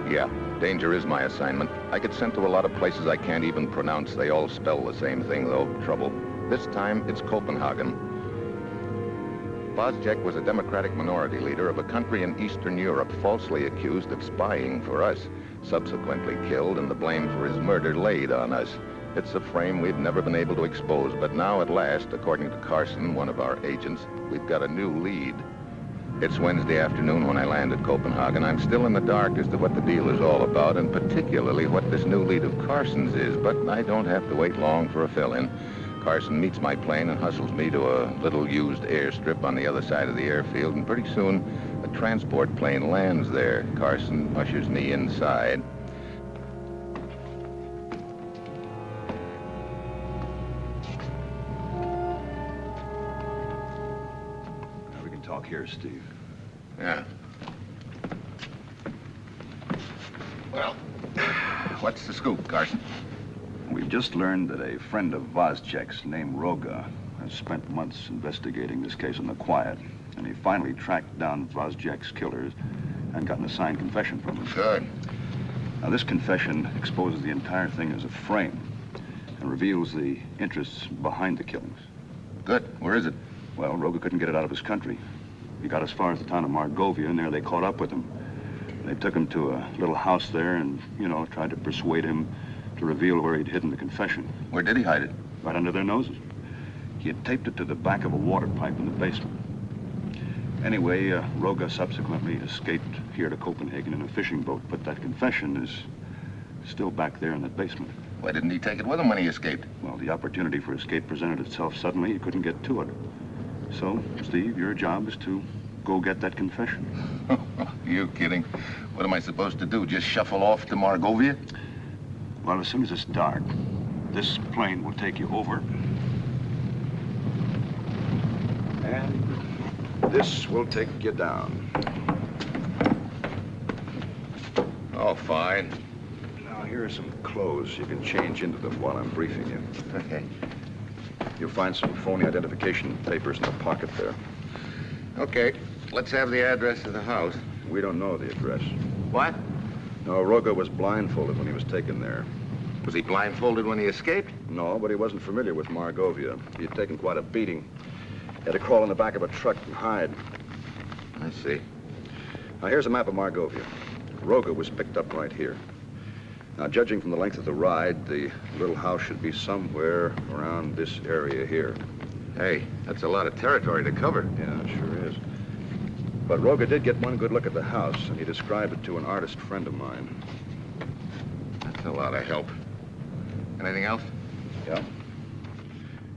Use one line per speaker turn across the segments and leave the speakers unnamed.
Yeah, danger is my assignment. I get sent to a lot of places I can't even pronounce. They all spell the same thing, though. Trouble. This time, it's Copenhagen. Vozjek was a democratic minority leader of a country in Eastern Europe falsely accused of spying for us, subsequently killed and the blame for his murder laid on us. It's a frame we've never been able to expose, but now at last, according to Carson, one of our agents, we've got a new lead. It's Wednesday afternoon when I land at Copenhagen. I'm still in the dark as to what the deal is all about, and particularly what this new lead of Carson's is, but I don't have to wait long for a fill-in. Carson meets my plane and hustles me to a little used airstrip on the other side of the airfield, and pretty soon a transport plane lands there. Carson ushers me inside.
We can talk here, Steve.
Yeah. Well, what's the scoop, Carson?
We've just learned that a friend of Vozjek's named Roga has spent months investigating this case on the quiet, and he finally tracked down Vozjek's killers and got an signed confession from them.
Good.
Now, this confession exposes the entire thing as a frame and reveals the interests behind the killings.
Good. Where is it?
Well, Roga couldn't get it out of his country. He got as far as the town of Margovia, and there they caught up with him. They took him to a little house there and, tried to persuade him to reveal where he'd hidden the confession.
Where did he hide it?
Right under their noses. He had taped it to the back of a water pipe in the basement. Anyway, Roga subsequently escaped here to Copenhagen in a fishing boat, but that confession is still back there in that basement.
Why didn't he take it with him when he escaped?
Well, the opportunity for escape presented itself suddenly. He couldn't get to it. So, Steve, your job is to go get that confession.
You kidding? What am I supposed to do? Just shuffle off to Margovia?
Well, as soon as it's dark, this plane will take you over. And this will take you down.
Oh, fine.
Now, here are some clothes. You can change into them while I'm briefing you.
Okay.
You'll find some phony identification papers in the pocket there.
Okay. Let's have the address of the house.
We don't know the address.
What?
No, Roga was blindfolded when he was taken there.
Was he blindfolded when he escaped?
No, but he wasn't familiar with Margovia. He had taken quite a beating. He had to crawl in the back of a truck and hide.
I see.
Now, here's a map of Margovia. Roga was picked up right here. Now, judging from the length of the ride, the little house should be somewhere around this area here.
Hey, that's a lot of territory to cover.
Yeah, it sure is. But Roga did get one good look at the house, and he described it to an artist friend of mine.
That's a lot of help. Anything else?
Yeah.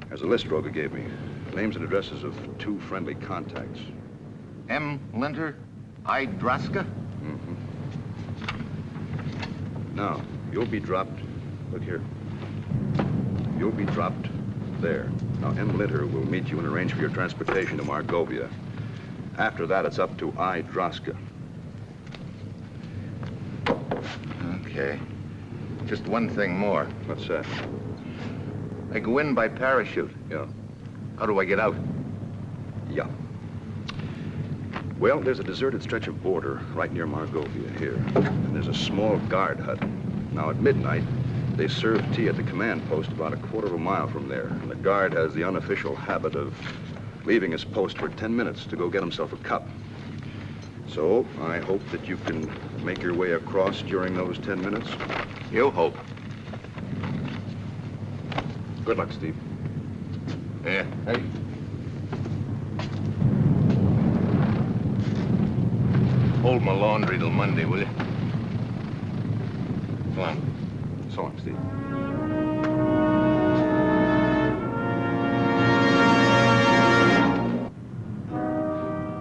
There's a list Roga gave me. Names and addresses of 2 friendly contacts.
M. Linter, I. Draska?
Mm-hmm. Now, you'll be dropped, look here. You'll be dropped there. Now, M. Linter will meet you and arrange for your transportation to Margovia. After that, it's up to I. Draska.
Okay. Just one thing more.
What's that?
I go in by parachute.
Yeah.
How do I get out?
Yeah. Well, there's a deserted stretch of border right near Margovia here. And there's a small guard hut. Now, at midnight, they serve tea at the command post about a quarter of a mile from there. And the guard has the unofficial habit of leaving his post for 10 minutes to go get himself a cup. So, I hope that you can make your way across during those 10 minutes.
You hope.
Good luck, Steve.
Yeah. Hey. Hold my laundry till Monday, will you? Come on.
So long, Steve.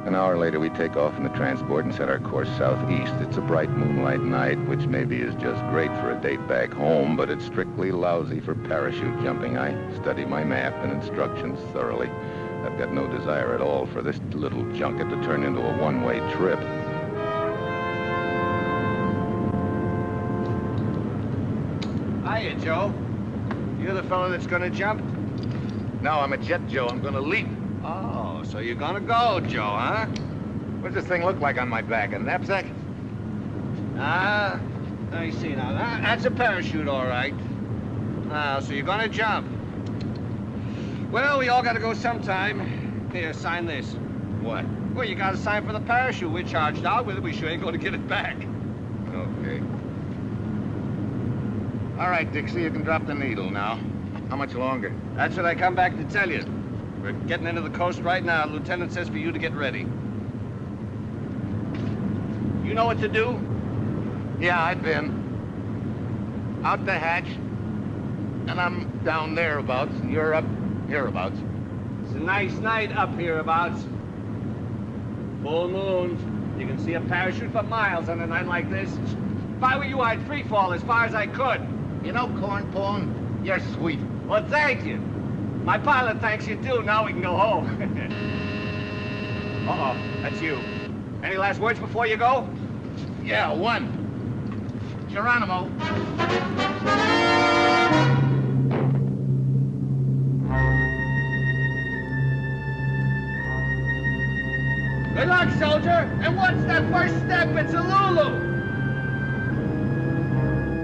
An hour later, we take off in the transport and set our course southeast. It's a bright moonlight night, which maybe is just great for a date back home, but it's strictly lousy for parachute jumping. I study my map and instructions thoroughly. I've got no desire at all for this little junket to turn into a one-way trip.
Hiya, Joe. You're the fellow that's gonna jump?
No, I'm a jet, Joe. I'm gonna leap.
Oh, so you're gonna go, Joe, huh?
What's this thing look like on my back? A knapsack?
Let me see now. That's a parachute, all right. So you're gonna jump. Well, we all gotta go sometime. Here, sign this.
What?
Well, you gotta sign for the parachute. We're charged out with it. We sure ain't gonna get it back.
Okay. All right, Dixie, you can drop the needle now. How much longer?
That's what I come back to tell you. We're getting into the coast right now. The lieutenant says for you to get ready. You know what to do?
Yeah, I've been. Out the hatch. And I'm down thereabouts, and you're up hereabouts.
It's a nice night up hereabouts. Full moon. You can see a parachute for miles on a night like this. If I were you, I'd free fall as far as I could.
You know, Cornpone, you're sweet.
Well, thank you. My pilot thanks you too. Now we can go home. Uh-oh, that's you. Any last words before you go?
Yeah, one. Geronimo.
Good luck, soldier. And what's that first step? It's a Lulu.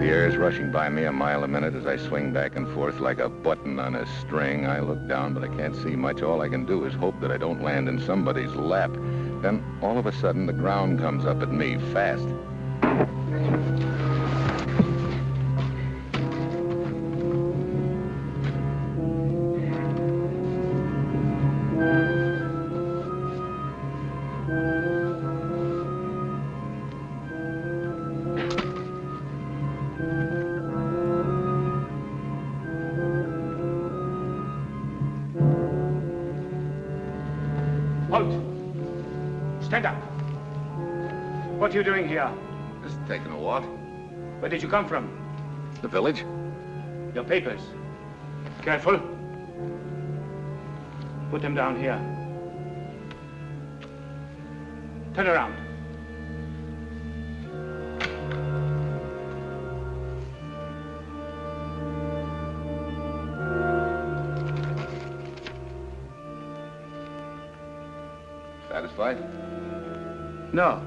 The air is rushing by me a mile a minute as I swing back and forth like a button on a string. I look down, but I can't see much. All I can do is hope that I don't land in somebody's lap. Then, all of a sudden, the ground comes up at me, fast.
Halt! Stand up. What are you doing here?
Just taking a walk.
Where did you come from?
The village?
Your papers. Careful. Put them down here. Turn around.
Satisfied?
No.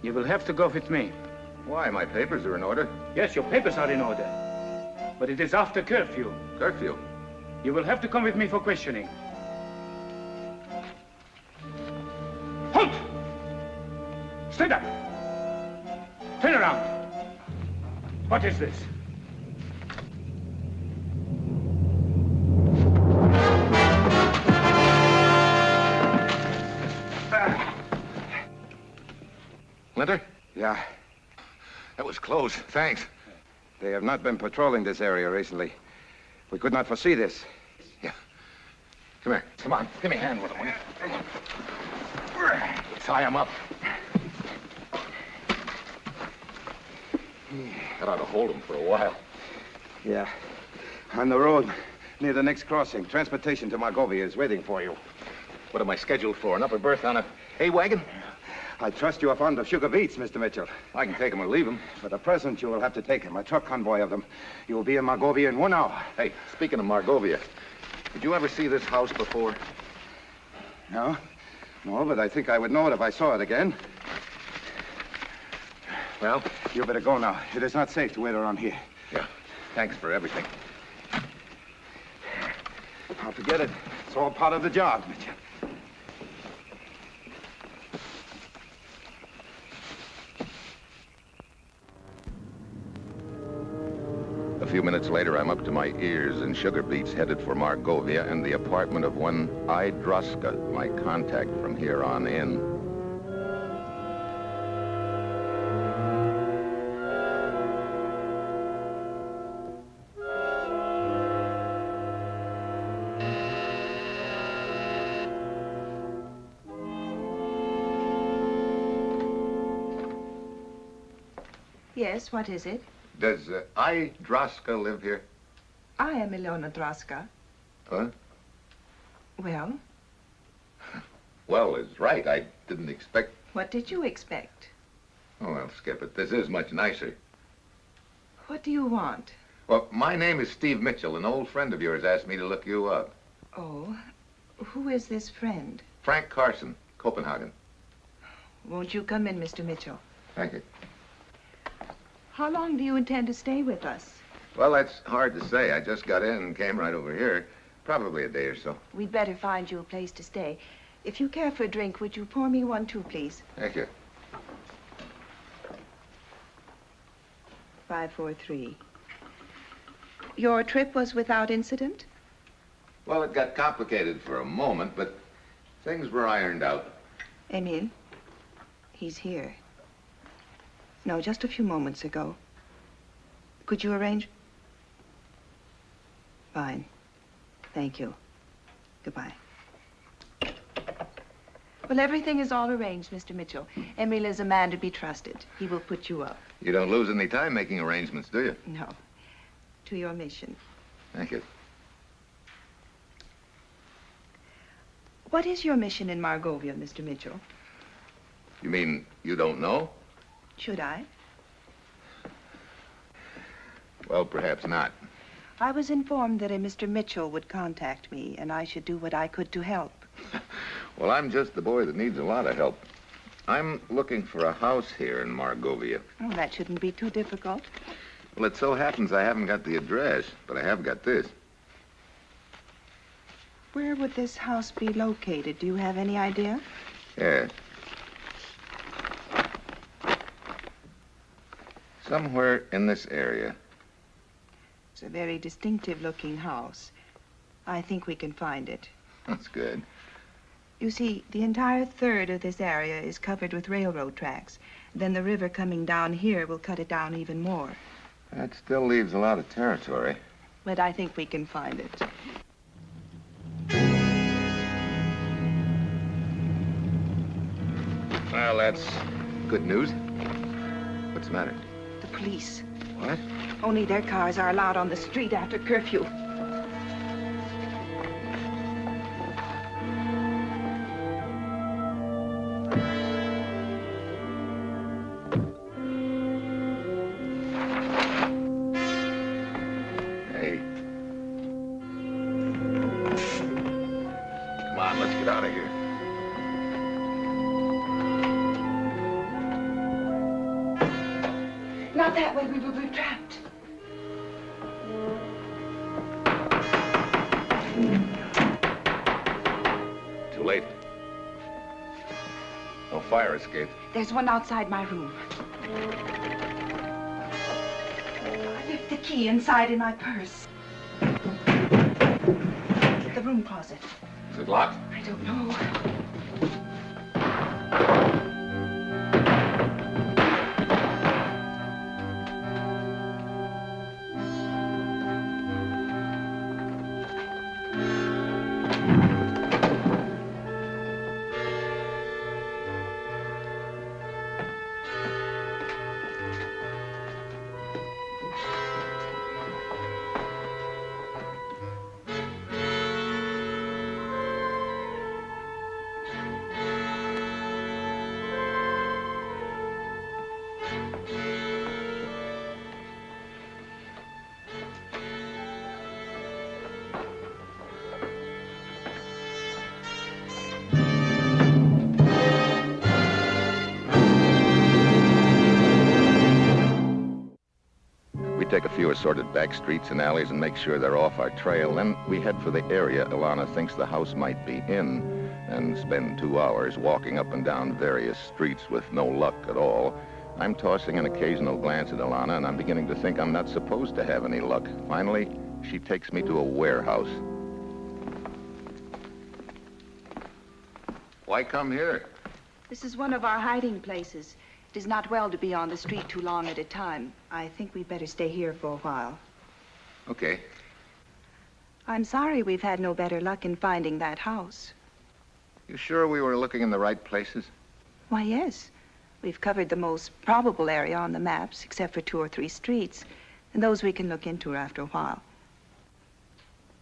You will have to go with me.
Why? My papers are in order.
Yes, your papers are in order. But it is after curfew.
Curfew?
You will have to come with me for questioning. Halt! Stand up! Turn around. What is this?
Linter?
Yeah,
That was close. Thanks.
they have not been patrolling this area recently. We could not foresee this.
Yeah. Come here. Come on. Give me a hand with him, will you? Tie him up. That ought to hold him for a while.
Yeah, on the road, near the next crossing. Transportation to Margovia is waiting for you.
What am I scheduled for? An upper berth on a hay wagon?
I trust you are fond of sugar beets, Mr. Mitchell.
I can take him or leave him.
For the present, you will have to take him, a truck convoy of them. You will be in Margovia in 1 hour.
Hey, speaking of Margovia, did you ever see this house before?
No? No, but I think I would know it if I saw it again.
Well?
You better go now. It is not safe to wait around here.
Yeah. Thanks for everything.
I'll forget it. It's all part of the job, Mitchell.
A few minutes later, I'm up to my ears in sugar beets, headed for Margovia and the apartment of one Idroska, my contact from here on in.
Yes, what is it?
Does I. Droska live here?
I am Ilona Draska.
Huh?
Well,
Well, is right. I didn't expect...
what did you expect?
Oh, well, skip it. This is much nicer.
What do you want?
Well, my name is Steve Mitchell. An old friend of yours asked me to look you up.
Oh, who is this friend?
Frank Carson, Copenhagen.
Won't you come in, Mr. Mitchell?
Thank you.
How long do you intend to stay with us?
Well, that's hard to say. I just got in and came right over here. Probably a day or so.
We'd better find you a place to stay. If you care for a drink, would you pour me one too, please?
Thank you.
543. Your trip was without incident?
Well, it got complicated for a moment, but things were ironed out.
Emil, he's here. No, just a few moments ago. Could you arrange? Fine. Thank you. Goodbye. Well, everything is all arranged, Mr. Mitchell. Emil is a man to be trusted. He will put you up.
You don't lose any time making arrangements, do you?
No. To your mission.
Thank you.
What is your mission in Margovia, Mr. Mitchell?
You mean you don't know?
Should I?
Well, perhaps not.
I was informed that a Mr. Mitchell would contact me, and I should do what I could to help.
Well, I'm just the boy that needs a lot of help. I'm looking for a house here in Margovia.
Oh, that shouldn't be too difficult.
Well, it so happens I haven't got the address, but I have got this.
Where would this house be located? Do you have any idea?
Yes. Somewhere in this area.
It's a very distinctive-looking house. I think we can find it.
That's good.
You see, the entire third of this area is covered with railroad tracks. Then the river coming down here will cut it down even more.
That still leaves a lot of territory.
But I think we can find it.
Well, that's good news. What's the matter?
The police.
What?
Only their cars are allowed on the street after curfew.
Hey. Come on, let's get out of here.
Not that way, we will be trapped.
Too late. No fire escape.
There's one outside my room. I left the key inside in my purse. The room closet.
Is it locked?
I don't know.
We take a few assorted back streets and alleys and make sure they're off our trail. Then we head for the area Ilana thinks the house might be in and spend 2 hours walking up and down various streets with no luck at all. I'm tossing an occasional glance at Ilana, and I'm beginning to think I'm not supposed to have any luck. Finally, she takes me to a warehouse. Why come here?
This is one of our hiding places. It is not well to be on the street too long at a time. I think we'd better stay here for a while.
Okay.
I'm sorry we've had no better luck in finding that house.
You sure we were looking in the right places?
Why, yes. We've covered the most probable area on the maps, except for 2 or 3 streets. And those we can look into after a while.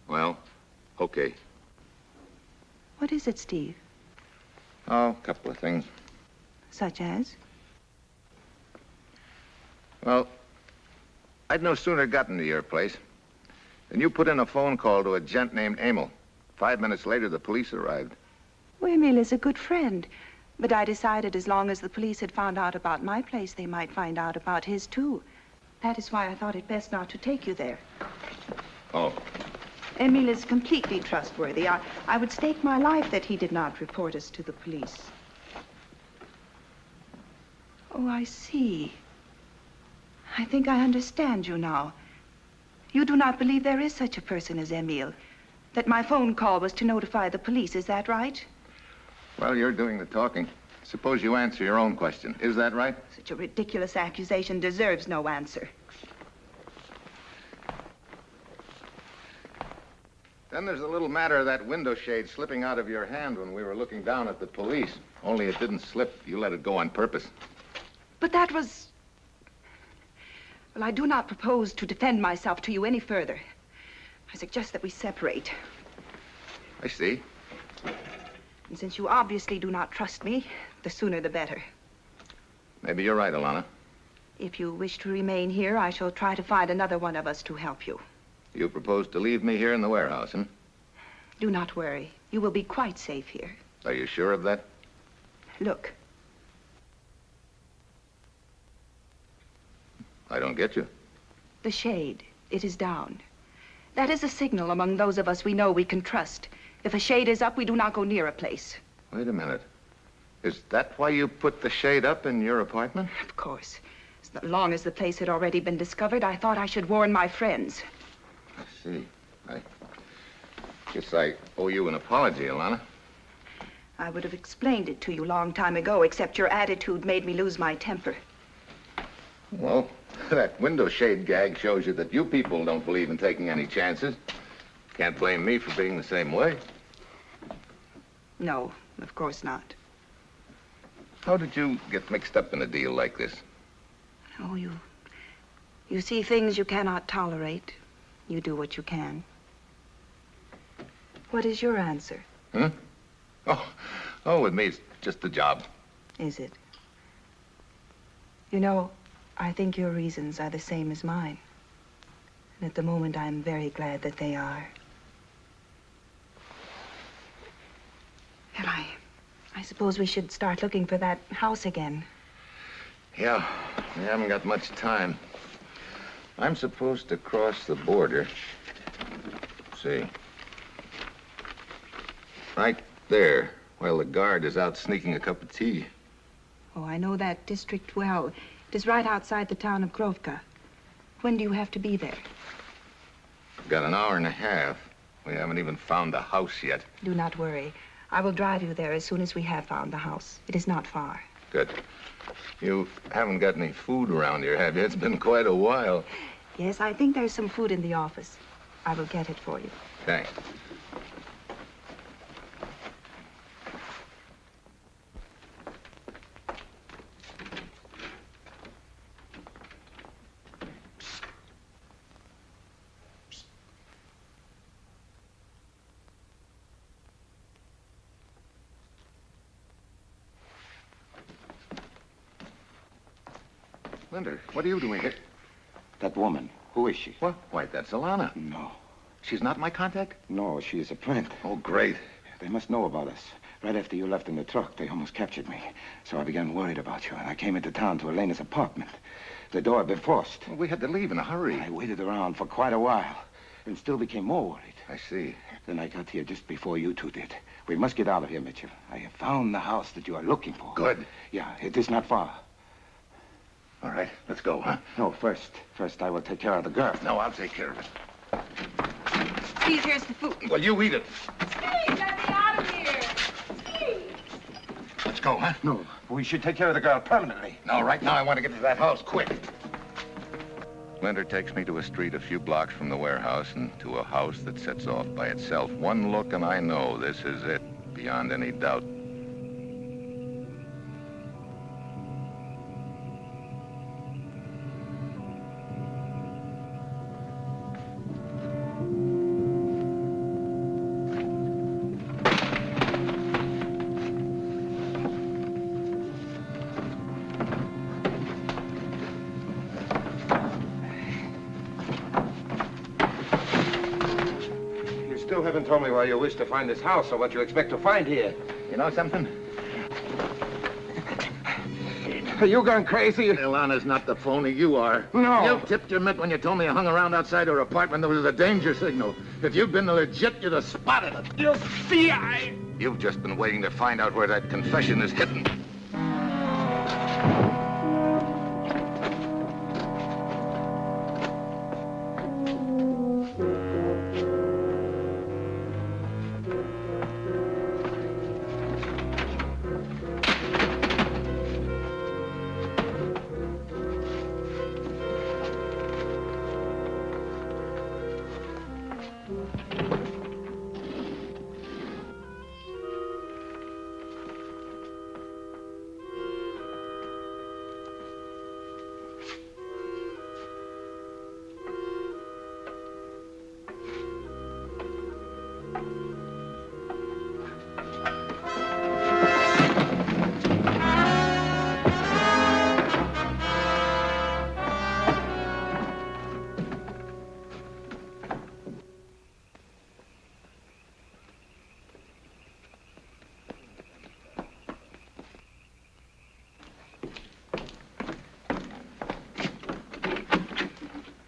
Well, okay.
What is it, Steve?
Oh, a couple of things.
Such as?
Well, I'd no sooner gotten to your place than you put in a phone call to a gent named Emil. 5 minutes later, the police arrived.
Well, Emil is a good friend. But I decided as long as the police had found out about my place, they might find out about his, too. That is why I thought it best not to take you there.
Oh.
Emil is completely trustworthy. I would stake my life that he did not report us to the police. Oh, I see. I think I understand you now. You do not believe there is such a person as Emil, that my phone call was to notify the police, is that right?
Well, you're doing the talking. Suppose you answer your own question. Is that right?
Such a ridiculous accusation deserves no answer.
Then there's the little matter of that window shade slipping out of your hand when we were looking down at the police. Only it didn't slip. You let it go on purpose.
But that was... Well, I do not propose to defend myself to you any further. I suggest that we separate.
I see.
And since you obviously do not trust me, the sooner the better.
Maybe you're right, Alana.
If you wish to remain here, I shall try to find another one of us to help you.
You propose to leave me here in the warehouse, huh?
Do not worry. You will be quite safe here.
Are you sure of that?
Look.
I don't get you.
The shade. It is down. That is a signal among those of us we know we can trust. If a shade is up, we do not go near a place.
Wait a minute. Is that why you put the shade up in your apartment?
Of course. As long as the place had already been discovered, I thought I should warn my friends.
I see. I guess I owe you an apology, Alana.
I would have explained it to you long time ago, except your attitude made me lose my temper.
Well, that window shade gag shows you that you people don't believe in taking any chances. Can't blame me for being the same way.
No, of course not.
How did you get mixed up in a deal like this?
Oh, you see things you cannot tolerate. You do what you can. What is your answer?
Huh? Oh, with me, it's just a job.
Is it? You know, I think your reasons are the same as mine. And at the moment, I'm very glad that they are. And I suppose we should start looking for that house again.
Yeah, we haven't got much time. I'm supposed to cross the border. See. Right there, while the guard is out sneaking a cup of tea.
Oh, I know that district well. It is right outside the town of Grovka. When do you have to be there?
Got an hour and a half. We haven't even found the house yet.
Do not worry. I will drive you there as soon as we have found the house. It is not far.
Good. You haven't got any food around here, have you? It's been quite a while.
Yes, I think there's some food in the office. I will get it for you.
Thanks. Linda, what are you doing here?
That woman, who is she?
What? Why, that's Alana.
No.
She's not my contact?
No, she is a friend.
Oh, great.
They must know about us. Right after you left in the truck, they almost captured me. So I began worried about you, and I came into town to Elena's apartment. The door had been forced.
Well, we had to leave in a hurry.
I waited around for quite a while, and still became more worried.
I see.
Then I got here just before you two did. We must get out of here, Mitchell. I have found the house that you are looking for.
Good.
Yeah, it is not far.
All right, let's go, huh?
No, first I will take care of the girl.
No, I'll take care of it.
Steve, here's the food.
Well, you eat it.
Steve, get me out of here! Steve!
Let's go, huh?
No, we should take care of the girl permanently.
No, right now I want to get to that house, quick. Linda takes me to a street a few blocks from the warehouse and to a house that sets off by itself. One look and I know this is it, beyond any doubt.
told me why you wish to find this house or what you expect to find here.
You know something?
Are you gone crazy?
Ilana's not the phony you are.
No.
You tipped your mitt when you told me you hung around outside her apartment. There was a danger signal. If you'd been the legit, you'd have spotted it.
You see,
You've just been waiting to find out where that confession is hidden.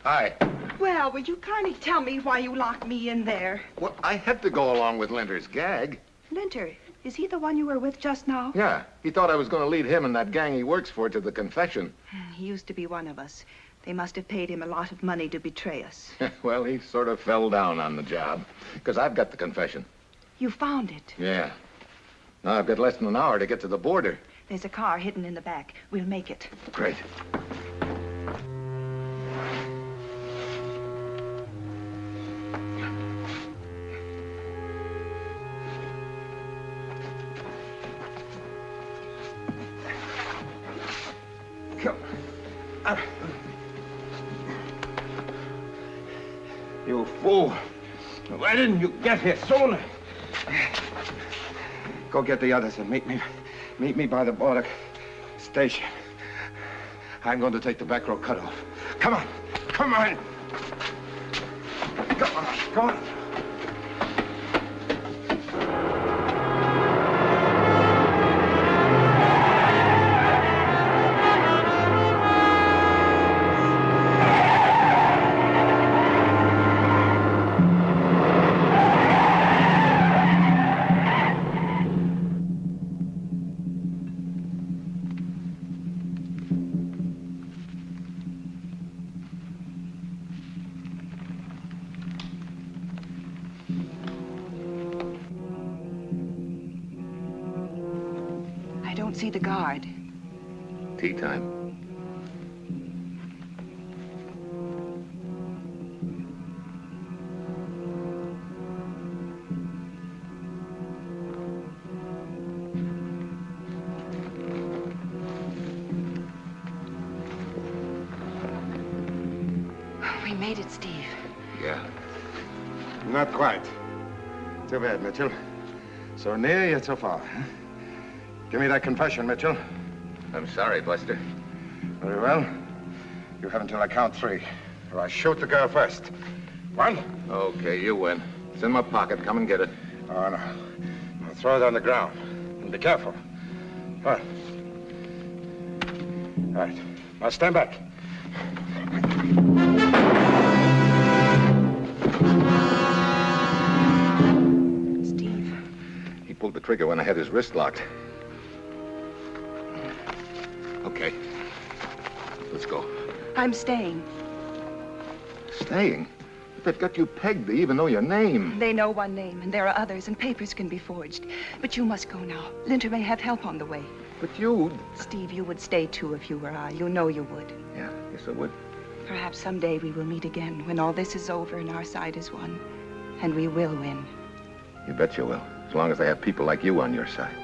Hi.
Well, will you kindly tell me why you locked me in there?
Well, I had to go along with Linter's gag.
Linter, is he the one you were with just now?
Yeah, he thought I was going to lead him and that gang he works for to the confession.
He used to be one of us. They must have paid him a lot of money to betray us.
Well, he sort of fell down on the job, because I've got the confession.
You found it.
Yeah. Now I've got less than an hour to get to the border.
There's a car hidden in the back. We'll make it.
Great.
You fool. Why didn't you get here sooner? Go get the others and meet me by the border station. I'm going to take the back road cutoff. Come on. Come on. Come on. Come on.
I don't see the guard.
Tea time.
We made it, Steve.
Yeah.
Not quite. Too bad, Mitchell. So near yet so far. Huh? Give me that confession, Mitchell.
I'm sorry, Buster.
Very well. You have until I count 3, or I shoot the girl first. 1.
Okay, you win. It's in my pocket. Come and get it.
Oh, no. I'll throw it on the ground. And be careful. All right. Now stand back.
Steve.
He pulled the trigger when I had his wrist locked. Okay. Let's go.
I'm staying.
Staying? They've got you pegged. They even know your name.
They know one name, and there are others, and papers can be forged. But you must go now. Linter may have help on the way.
But you...
Steve, you would stay too if you were I. You know you would.
Yeah, yes I would.
Perhaps someday we will meet again, when all this is over and our side is won. And we will win.
You bet you will. As long as I have people like you on your side.